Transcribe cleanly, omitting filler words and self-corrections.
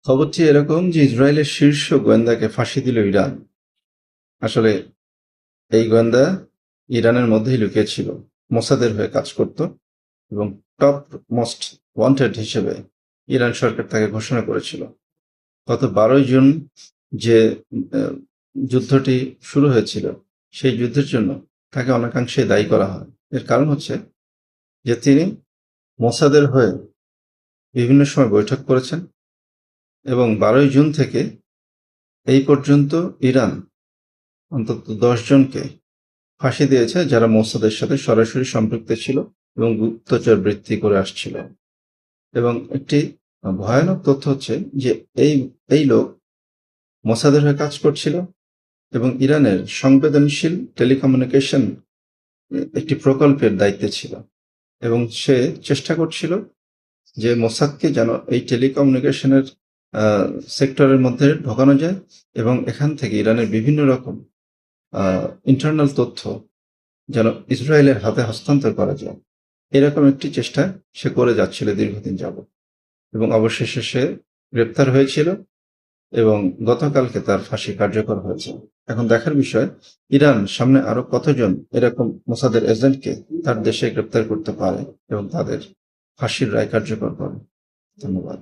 খবরটি এরকম যে ইসরায়েলের শীর্ষ গোয়েন্দাকে ফাঁসি দিল ইরান। আসলে এই গোয়েন্দা ইরানের মধ্যেই লুকিয়েছিল, মোসাদের হয়ে কাজ করত এবং টপ মোস্ট ওয়ান্টেড হিসেবে ইরান সরকার তাকে ঘোষণা করেছিল। গত 12 জুন যে যুদ্ধটি শুরু হয়েছিল, সেই যুদ্ধের জন্য তাকে অনেকাংশে দায়ী করা হয়। এর কারণ হচ্ছে যে তিনি মোসাদের হয়ে বিভিন্ন সময় বৈঠক করেছেন এবং 12 জুন থেকে এই পর্যন্ত ইরান অন্তত 10 জনকে ফাঁসি দিয়েছে যারা মোসাদের সাথে সরাসরি সম্পৃক্ত ছিল এবং গুপ্তচর বৃত্তি করে আসছিল। এবং একটি ভয়ানক তথ্য হচ্ছে যে এই লোক মোসাদের হয়ে কাজ করছিল এবং ইরানের সংবেদনশীল টেলিকমিউনিকেশন একটি প্রকল্পের দায়িত্বে ছিল এবং সে চেষ্টা করছিল যে মোসাদকে যেন এই টেলিকমিউনিকেশনের সেক্টরের মধ্যে ঢোকানো যায় এবং এখান থেকে ইরানের বিভিন্ন রকম ইন্টারনাল তথ্য যেন ইসরায়েলের হাতে হস্তান্তর করা যায়। এরকম একটি চেষ্টা সে করে যাচ্ছিল দীর্ঘদিন যাবৎ এবং অবশেষে সে গ্রেপ্তার হয়েছিল এবং গতকালকে তার ফাঁসি কার্যকর হয়েছে। এখন দেখার বিষয়, ইরান সামনে আরো কতজন এরকম মোসাদের এজেন্টকে তার দেশে গ্রেপ্তার করতে পারে এবং তাদের ফাঁসির রায় কার্যকর করে। ধন্যবাদ।